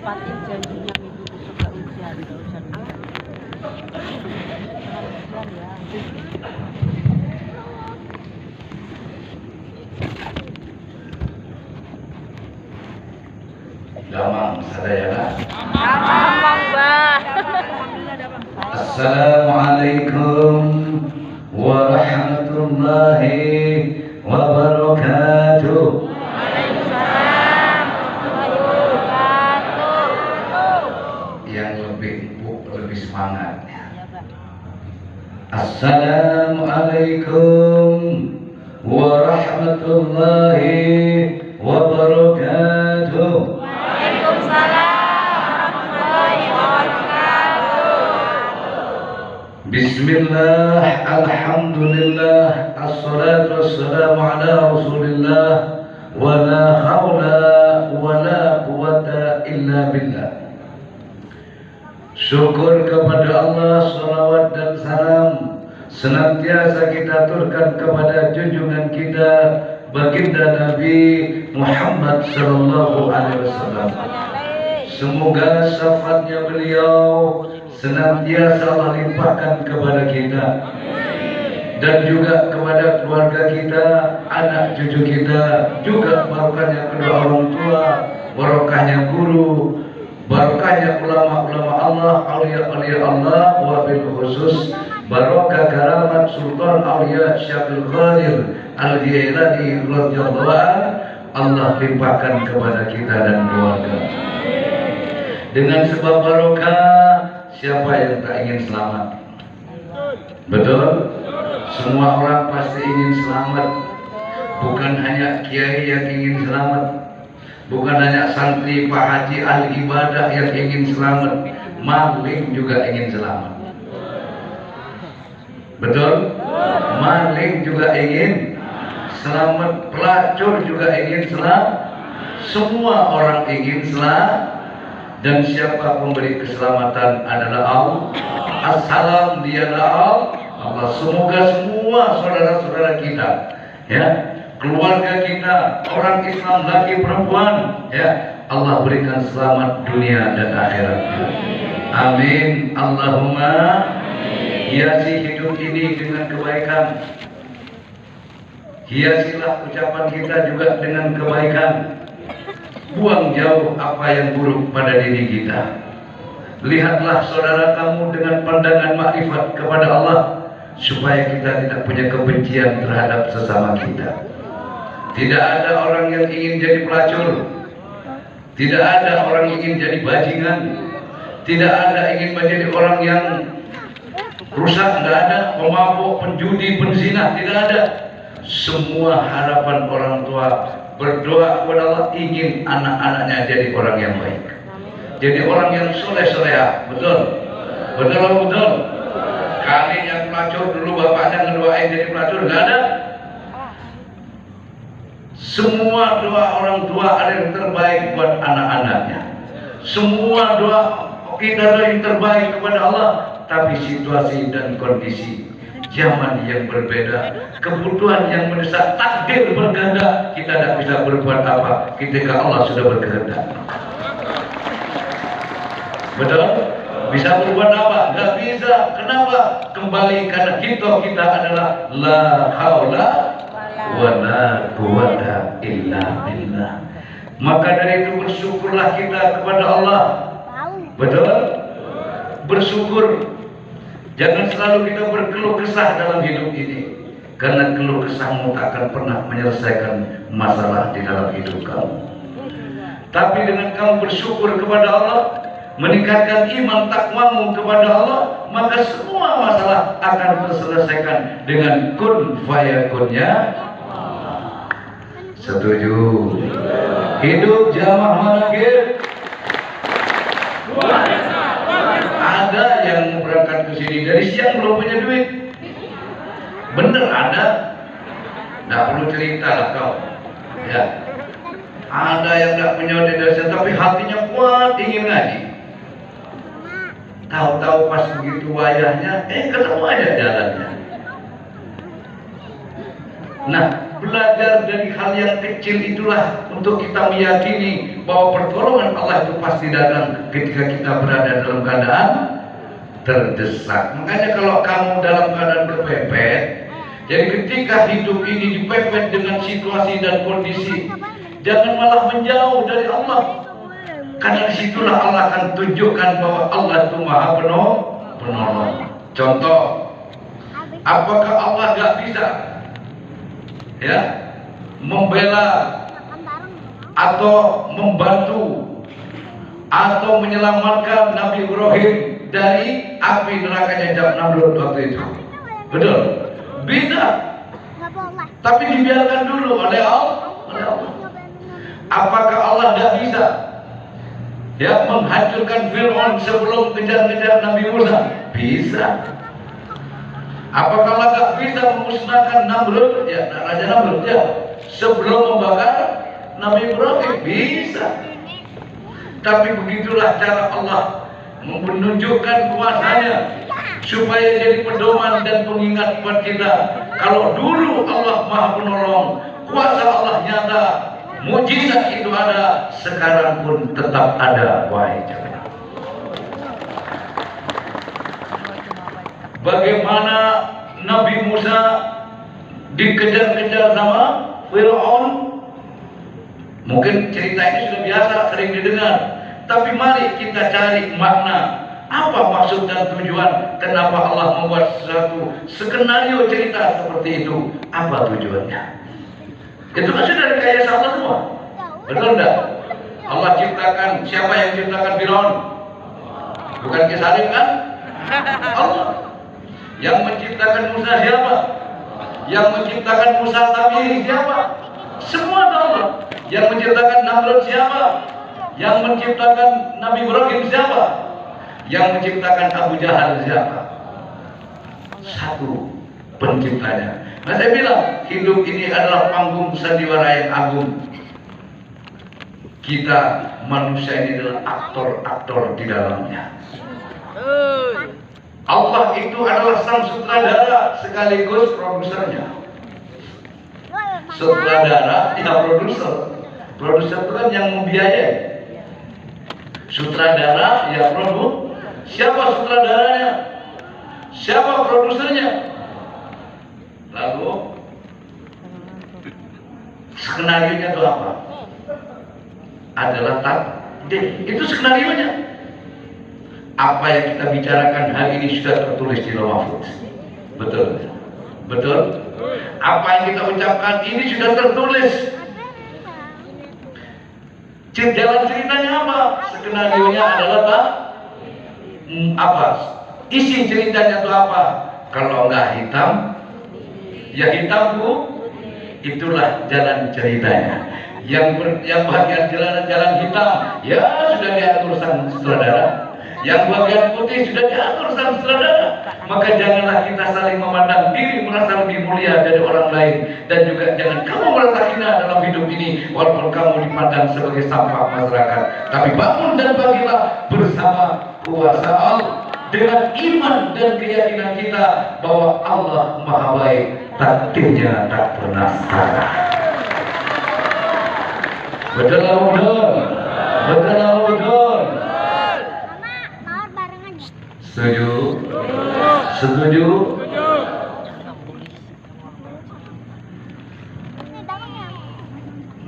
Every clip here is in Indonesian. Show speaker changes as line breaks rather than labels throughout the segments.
Tepatin janjinya minggu besok gak hujan, hujan.
Damang sadayana.
Damang, Mbah.
Assalamualaikum warahmatullahi wabarakatuh.
Waalaikumsalam warahmatullahi wabarakatuh.
Yang lebih empuk, lebih semangat. Assalamualaikum warahmatullahi wabarakatuh.
Waalaikumsalam warahmatullahi wabarakatuh.
Bismillah, alhamdulillah, assalatu wassalamu ala rasulillah, wa la hawla wa la quwata illa billah. Syukur kepada Allah, salawat dan salam senantiasa kita aturkan kepada junjungan kita baginda Nabi Muhammad sallallahu alaihi wasallam. Semoga syafaatnya beliau senantiasa Allah limpahkan kepada kita dan juga kepada keluarga kita, anak cucu kita, juga barokahnya kedua orang tua, barokahnya guru, barokahnya ulama-ulama Allah, aulia-aulia Allah, wabil khusus barokah karamat Sultan Aulia Syekh Qadir Al-Jailani radhiyallahu anhu, Allah limpahkan kepada kita dan keluarga. Dengan sebab barokah, siapa yang tak ingin selamat? Betul? Semua orang pasti ingin selamat. Bukan hanya kiai yang ingin selamat, bukan hanya santri, pak haji, ahli ibadah yang ingin selamat, maling juga ingin selamat. Betul? Maling juga ingin selamat, pelacur juga ingin selamat. Semua orang ingin selamat. Dan siapa pemberi keselamatan adalah Allah. Assalam dialah Allah. Semoga semua saudara-saudara kita, ya, keluarga kita, orang Islam laki perempuan, ya, Allah berikan selamat dunia dan akhirat. Amin. Allahumma. Hiasi hidup ini dengan kebaikan. Hiasilah ucapan kita juga dengan kebaikan. Buang jauh apa yang buruk pada diri kita. Lihatlah saudara kamu dengan pandangan makrifat kepada Allah, supaya kita tidak punya kebencian terhadap sesama kita. Tidak ada orang yang ingin jadi pelacur, tidak ada orang yang ingin jadi bajingan, tidak ada ingin menjadi orang yang rusak, tidak ada pemabuk, penjudi, penzina, tidak ada. Semua harapan orang tua berdoa kepada Allah ingin anak-anaknya jadi orang yang baik, jadi orang yang soleh-solehah. Betul? Betul? Betul? Kali yang pelacur dulu bapaknya ngedoain jadi pelacur, nggak ada. Semua doa orang tua ada yang terbaik buat anak-anaknya. Semua doa kita ada yang terbaik kepada Allah. Tapi situasi dan kondisi zaman yang berbeda, kebutuhan yang mendesak, takdir berkehendak, kita tidak bisa berbuat apa ketika Allah sudah berkehendak. Betul? Bisa berbuat apa? Nggak bisa. Kenapa? Kembali karena kita adalah la haula wa la quwata illa billah. Maka dari itu bersyukurlah kita kepada Allah. Betul? Bersyukur. Jangan selalu kita berkeluh kesah dalam hidup ini, karena keluh kesahmu tak akan pernah menyelesaikan masalah di dalam hidup kamu. Tapi dengan kamu bersyukur kepada Allah, meningkatkan iman takwamu kepada Allah, maka semua masalah akan terselesaikan dengan kun fayakunnya. Setuju? Hidup jamaah manakib. Ada yang berangkat ke sini dari siang belum punya duit. Bener ada. Nggak perlu cerita lah kau. Ya. Ada yang nggak punya duit dari siang, tapi hatinya kuat ingin ngaji. Tahu-tahu pas begitu wayahnya, ketemu aja jalannya. Nah, belajar dari hal yang kecil itulah untuk kita meyakini bahwa pertolongan Allah itu pasti datang ketika kita berada dalam keadaan terdesak. Makanya kalau kamu dalam keadaan kepepet, jadi ketika hidup ini dipepet dengan situasi dan kondisi, jangan malah menjauh dari Allah. Karena disitulah Allah akan tunjukkan bahwa Allah itu Maha Penolong. Contoh, apakah Allah gak bisa ya membela atau membantu atau menyelamatkan Nabi Ibrahim dari api nerakanya Jam Namrud waktu itu? Betul? Bisa. Tapi dibiarkan dulu oleh Allah. Apakah Allah gak bisa ya menghancurkan Fir'aun sebelum kejar-kejar Nabi Musa? Bisa. Apakah Allah gak bisa memusnahkan Namrud, ya Raja Namrud ya, sebelum membakar Nabi Ibrahim? Bisa. Tapi begitulah cara Allah menunjukkan kuasanya supaya jadi pedoman dan pengingat buat kita. Kalau dulu Allah Maha Penolong, kuasa Allah nyata, mujizat itu ada, sekarang pun tetap ada. Wahai jemaah, bagaimana Nabi Musa dikejar-kejar sama Fir'aun? Mungkin cerita ini sudah biasa, sering didengar. Tapi mari kita cari makna. Apa maksud dan tujuan? Kenapa Allah membuat sesuatu skenario cerita seperti itu? Apa tujuannya? Itu masih dari kaya Allah semua. Betul enggak? Allah ciptakan, siapa yang ciptakan Fir'aun? Bukan Kisarif kan? Allah. Yang menciptakan Musa siapa? Yang menciptakan Musa Samiri siapa? Semua Allah. Yang menciptakan Namrud siapa? Yang menciptakan Nabi Ibrahim siapa? Yang menciptakan Abu Jahal siapa? Satu penciptanya. Nah, saya bilang hidup ini adalah panggung sandiwara yang agung. Kita manusia ini adalah aktor-aktor di dalamnya. Allah itu adalah sang sutradara sekaligus produsernya. Sutradara tidak produser. Produser itu kan yang membiayai. Sutradara ya produser. Siapa sutradaranya? Siapa produsernya? Lalu skenario-nya itu apa? Adalah takdir. Itu skenario-nya. Apa yang kita bicarakan hari ini sudah tertulis di Lauhul Mahfuz. Betul? Betul? Apa yang kita ucapkan ini sudah tertulis. Jalan ceritanya apa? Skenario-nya adalah apa? Isi ceritanya itu apa? Kalau enggak hitam, ya hitam Bu. Itulah jalan ceritanya. Yang bagian jalan hitam, ya sudah diatur sang sutradara. Yang bagian putih sudah diatur sang sutradara. Maka janganlah kita saling memandang diri merasa lebih mulia dari orang lain, dan juga jangan kamu merasa hina dalam hidup ini walaupun kamu dipandang sebagai sampah masyarakat. Tapi bangun dan bagilah bersama kuasa Allah dengan iman dan keyakinan kita bahwa Allah Maha Baik, takdirnya tak pernah salah. Betul atau betul? Betul atau betul? Setuju? Setuju?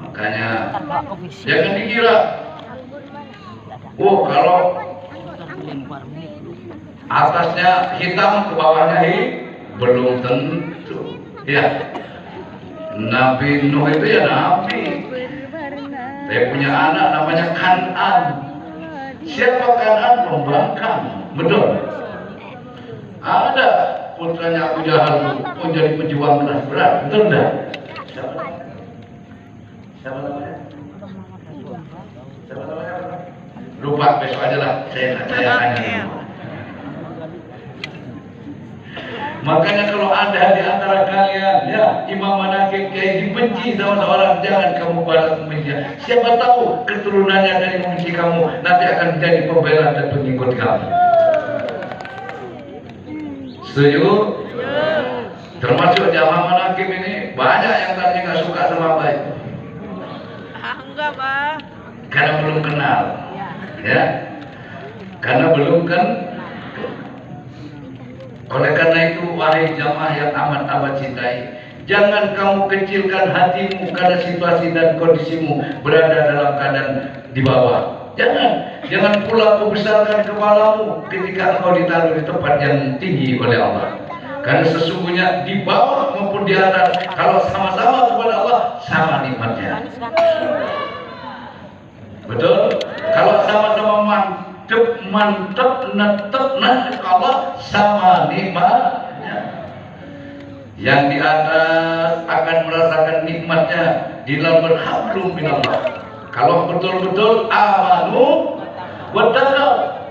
Makanya jangan dikira, oh kalau atasnya hitam ke bawahnya belum tentu. Ya, Nabi Nuh itu ya Nabi. Saya punya anak namanya Kan'an. Siapa Kan'an? Pembangkang. Betul. Ada putranya Abu Jahal menjadi pejuang keras berat. Betul enggak? Siapa namanya? Lupa, besok aja lah. Saya tanya. Makanya kalau ada di antara kalian, ya Imam Manakib kayak dibenci sama seorang, jangan kamu balas membenci. Siapa tahu keturunannya dari membenci kamu nanti akan menjadi pembela dan pengikut kamu. Setuju? Termasuk Imam Manakib ini banyak yang tadi nggak suka sama Abah itu.
Enggak, Pak.
Karena belum kenal.
Ya.
Ya. Karena belum kan. Oleh karena itu, wahai jamaah yang amat cintai, jangan kamu kecilkan hatimu karena situasi dan kondisimu berada dalam keadaan di bawah. Jangan pula kau besarkan kepalamu ketika engkau ditaruh di tempat yang tinggi oleh Allah. Karena sesungguhnya di bawah maupun di atas, kalau sama-sama kepada Allah, sama nikmatnya. Betul? Kalau sama-sama mantep, netep Allah, sama nikmatnya. Yang di atas akan merasakan nikmatnya di dalam berhablum minallah. Kalau betul-betul amanu wattaqau,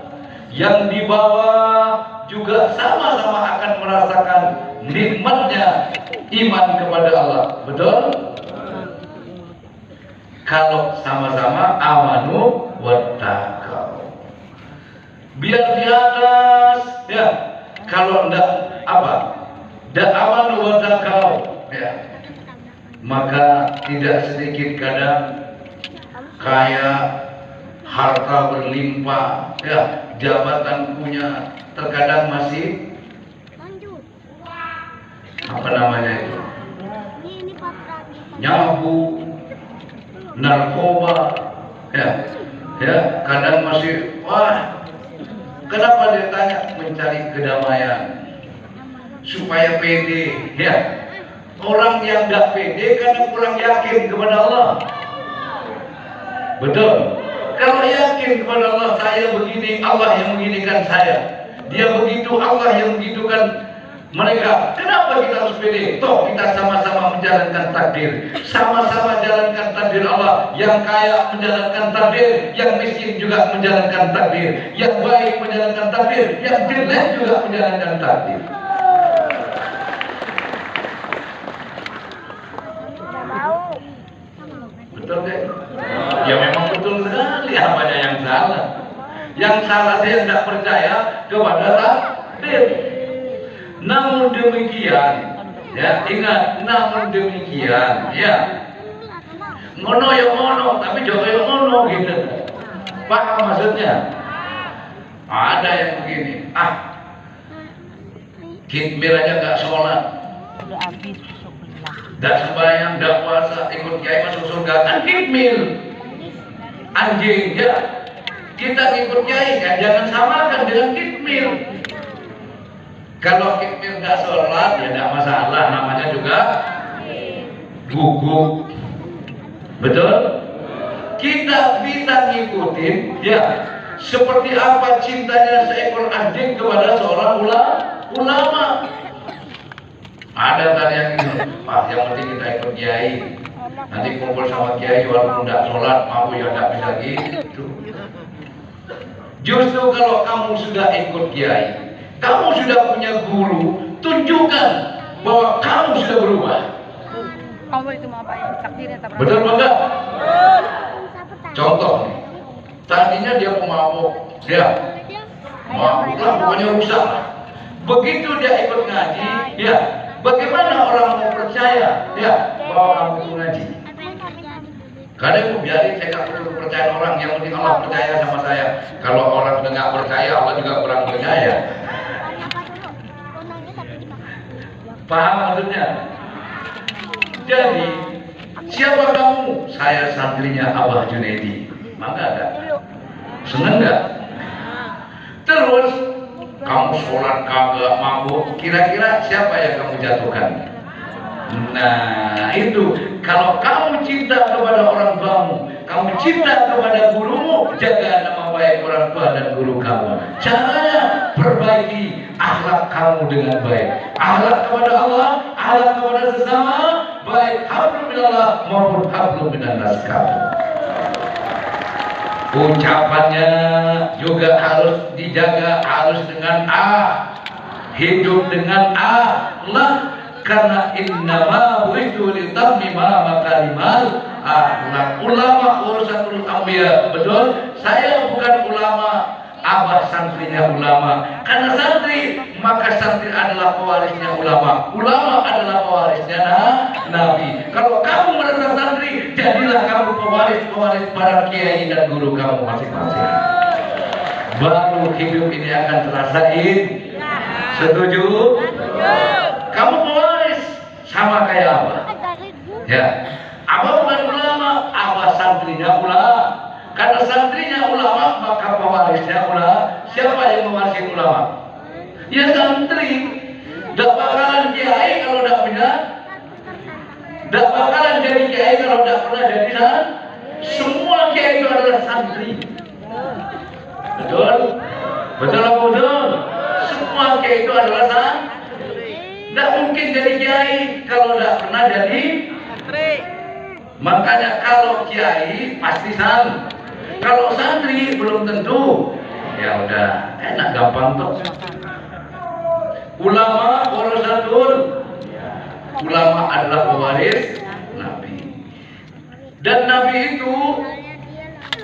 yang di bawah juga sama-sama akan merasakan nikmatnya iman kepada Allah. Betul? Kalau sama-sama amanu wattaqau. Biar di atas, ya. Kalau enggak apa? Enggak amanu wattaqau, ya. Maka tidak sedikit kadang kaya, harta berlimpah, ya, jabatan punya, terkadang masih apa namanya itu, nyabu, narkoba, ya, kadang masih, wah, kenapa dia tanya? Mencari kedamaian supaya pede, ya. Orang yang tidak pede karena kurang yakin kepada Allah. Betul. Kalau yakin kepada Allah, saya begini, Allah yang beginikan saya. Dia begitu, Allah yang begitukan mereka. Kenapa kita harus pede? Toh kita sama-sama menjalankan takdir. Sama-sama jalankan takdir Allah. Yang kaya menjalankan takdir, yang miskin juga menjalankan takdir. Yang baik menjalankan takdir, yang jelek juga menjalankan takdir. Betul kan? Ya memang betul sekali, apanya yang salah. Yang salah saya tidak percaya kepada takdir. Namun demikian, ya ingat, namun demikian, ya ngono ya ngono, tapi jogo ya ngono gitu. Paham maksudnya? Ada yang begini, kitmir aja nggak sholat,
Udah habis besok belah.
nggak sembahyang, nggak puasa, ikut kiai masuk surga, kan kitmir. Anjing, ya. Kita ikut kiai kan jangan samakan dengan kitmir. Kalau kitmir nggak sholat ya nggak masalah, namanya juga gugup. Betul? Kita bisa ngikutin, ya, seperti apa cintanya seekor anjing kepada seorang ulama. Ada tadi yang gitu, Pak, yang penting kita ikut kiai. Nanti kumpul sama kiai walaupun tidak sholat, mau ya tidak bisa gitu. Justru kalau kamu sudah ikut kiai, kamu sudah punya guru, tunjukkan bahwa kamu sudah berubah.
Kamu itu mau apa ya? Takdirnya tak
Betul enggak? Contoh nih, tadinya dia pemabuk, ya, mabuk lah, pokoknya rusak. Begitu dia ikut ngaji, ya, bagaimana orang mau percaya, ya, bahwa kamu itu ngaji? Kadang biarin, saya nggak perlu percaya orang, yang penting Allah percaya sama saya. Kalau orang sudah nggak percaya, Allah juga kurang percaya. Paham maksudnya? Jadi, siapa kamu? Saya santrinya Abah Junaidi. Maka ada. Senang nggak? Terus, kamu sholat kagak mabuk, kira-kira siapa yang kamu jatuhkan? Nah, itu kalau kamu cinta kepada orang tuamu, kamu cinta kepada gurumu, jaga nama baik orang tua dan guru kamu. Caranya perbaiki akhlak kamu dengan baik. Akhlak kepada Allah, akhlak kepada sesama, baik hablum minallah maupun hablum minannas kamu. Ucapannya juga harus dijaga, harus dengan hidup dengan akhlak. Karena innama bu'istu litammima makarimal akhlak. Ulama urusatul anbiya, betul? Saya bukan ulama abah santrinya ulama. Karena santri, maka santri adalah pewarisnya ulama. Ulama adalah pewarisnya Nabi. Kalau kamu merasa santri, jadilah kamu pewaris para kiai dan guru kamu masing-masing. Baru hidup ini akan terasain. Setuju? Kamu pewaris sama kayak abah. Ya, abah bukan ulama, abah santrinya ulama. Karena santrinya ulama, maka pewarisnya ulama. Siapa yang mewarisi ulama? Ya santri. Tidak bakalan kiai kalau tidak punya. Tidak bakalan jadi kiai kalau tidak pernah jadi santri. Semua kiai itu adalah santri. Betul? Betul apa betul? Semua kiai itu adalah santri. Tidak mungkin jadi kiai kalau tidak pernah jadi santri. Makanya kalau kiai pasti santri. Kalau santri belum tentu. Ya udah, enak gampang tuh. Ulama warasatul. Ulama adalah pewaris Nabi. Dan Nabi itu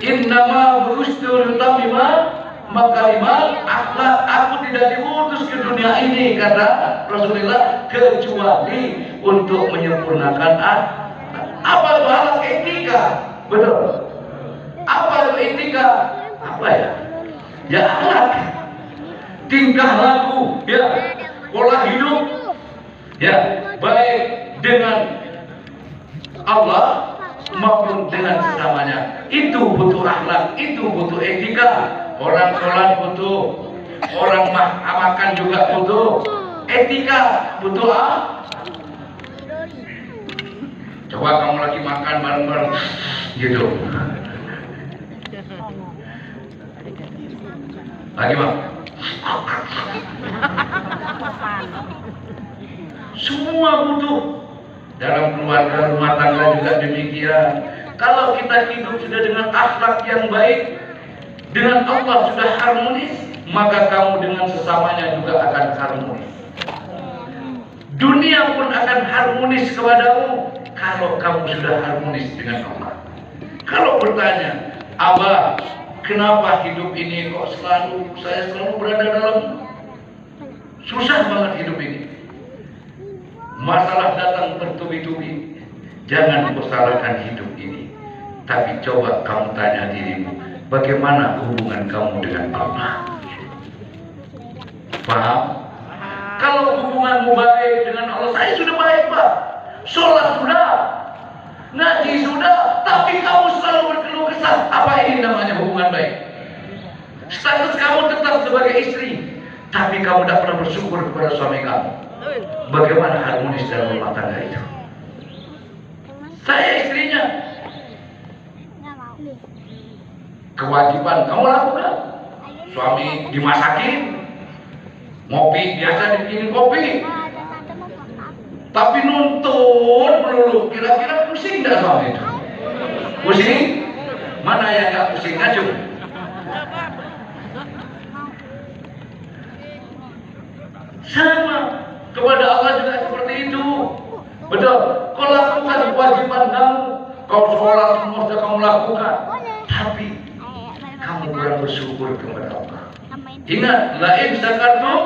innama bu'ustu liutammima makarimal akhlak. Aku tidak diutus ke dunia ini, kata Rasulullah, kecuali untuk menyempurnakan apa itu halal etika. Betul. Apa itu etika? Apa ya? Ya akhlak, tingkah laku, ya, pola hidup, ya, baik dengan Allah maupun dengan sesamanya. Itu butuh akhlak, itu butuh etika. Orang sholat butuh, orang makan juga butuh etika, butuh Coba kamu lagi makan bareng-bareng, gitu. Lagi bang, semua butuh. Dalam keluarga, rumah tangga juga demikian. Kalau kita hidup sudah dengan akhlak yang baik, dengan Allah sudah harmonis, maka kamu dengan sesamanya juga akan harmonis. Dunia pun akan harmonis kepadamu kalau kamu sudah harmonis dengan Allah. Kalau bertanya, Abah, kenapa hidup ini kok saya selalu berada dalam susah banget hidup ini? Masalah datang bertubi-tubi. Jangan kau salahkan hidup ini, tapi coba kamu tanya dirimu, bagaimana hubungan kamu dengan Allah? Paham? Kalau hubunganmu baik dengan Allah, saya sudah baik Pak, sholat sudah, ngaji sudah, tapi kamu selalu berkeluh kesah. Apa ini namanya hubungan baik? Status kamu tetap sebagai istri, tapi kamu tidak pernah bersyukur kepada suami kamu. Bagaimana harmonis dalam rumah tangga itu? Saya istrinya. Kewajiban kamu lakukan. Suami dimasakin, ngopi biasa dibikin kopi, tapi nuntun melulu. Kira-kira pusing tidak suami itu? Pusing? Mana yang nggak pusing? Ngaju. Sama kepada Allah juga seperti itu. Betul. Kau lakukan kewajiban kamu. Kau sholat semua sudah kamu lakukan, tapi kamu kurang bersyukur kepada Allah. Ingat, la in syakartum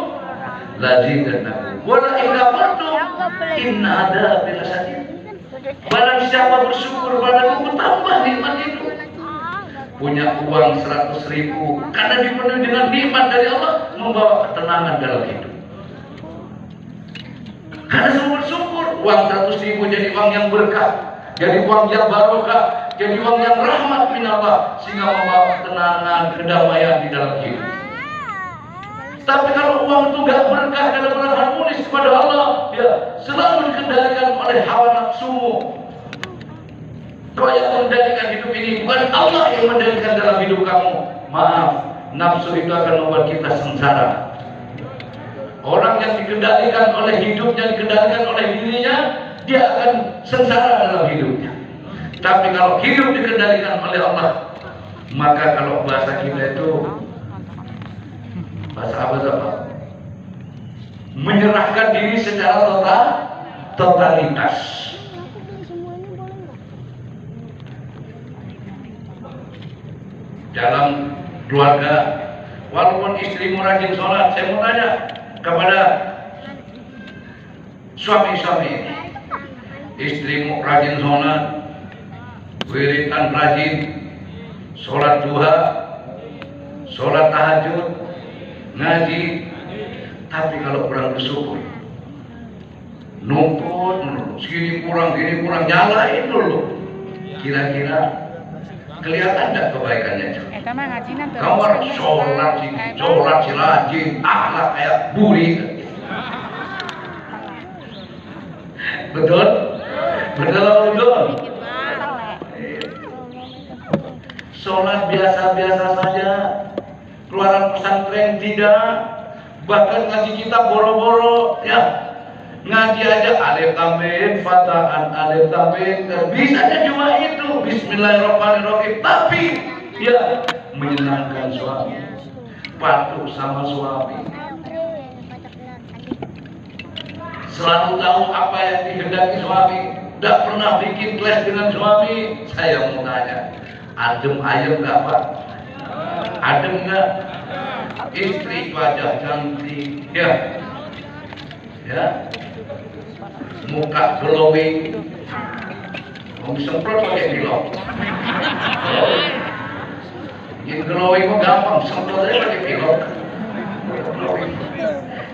lazidannakum wa la in kafartum inna adzabi lasyadid. Barang siapa bersyukur padaku, bertambah nikmat itu. Punya uang 100.000 karena dipenuhi dengan nikmat dari Allah, membawa ketenangan dalam hidup. Karena semua bersyukur, uang 100.000 jadi uang yang berkah, jadi uang yang barokah, jadi uang yang rahmat min Allah, sehingga membawa ketenangan, kedamaian di dalam hidup. Tapi kalau uang itu gak berkah dalam harmonis kepada Allah, ya selalu dikendalikan oleh hawa nafsumu. Kau yang mengendalikan hidup ini, bukan Allah yang mengendalikan dalam hidup kamu. Maaf, nafsu itu akan membuat kita sengsara. Orang yang dikendalikan oleh hidupnya, dikendalikan oleh dirinya, dia akan sengsara dalam hidupnya. Tapi kalau hidup dikendalikan oleh Allah, maka kalau bahasa kita itu, bahasa apa? Menyerahkan diri secara totalitas. Dalam keluarga, walaupun istrimu rajin sholat, saya mau tanya kepada suami-suami, istrimu rajin sholat, wiridan rajin, sholat duha, sholat tahajud, ngaji, tapi kalau kurang bersyukur, numput, segini kurang, nyalain dulu. Kira-kira kelihatan nggak kebaikannya? Kamu harus sholat si rajin, akhlak kayak buri. Betul? Betul. Sholat biasa-biasa saja, keluaran pesantren tidak, bahkan ngaji kita boro-boro, ya. Ngaji aja alif tambahin, fataan alif tambahin, bisanya cuma itu, bismillahirrahmanirrahim. Tapi ya menyenangkan suami, patuh sama suami, selalu tahu apa yang dikehendaki suami, tidak pernah bikin kelas dengan suami. Saya mau tanya, adem ayem nggak Pak? Adem nggak? Istri wajah cantik, ya, muka glowing, semprot pakai pilok. Yang glowing kok gampang, semprot aja pakai pilok.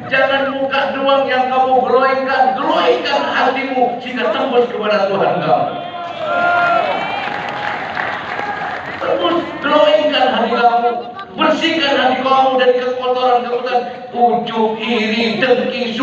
Jangan muka doang yang kamu glowingkan hatimu sehingga tembus kepada Tuhan kamu. Tembus, glowingkan hati kamu, bersihkan hati kamu dari kekotoran, ujub, iri, dengki,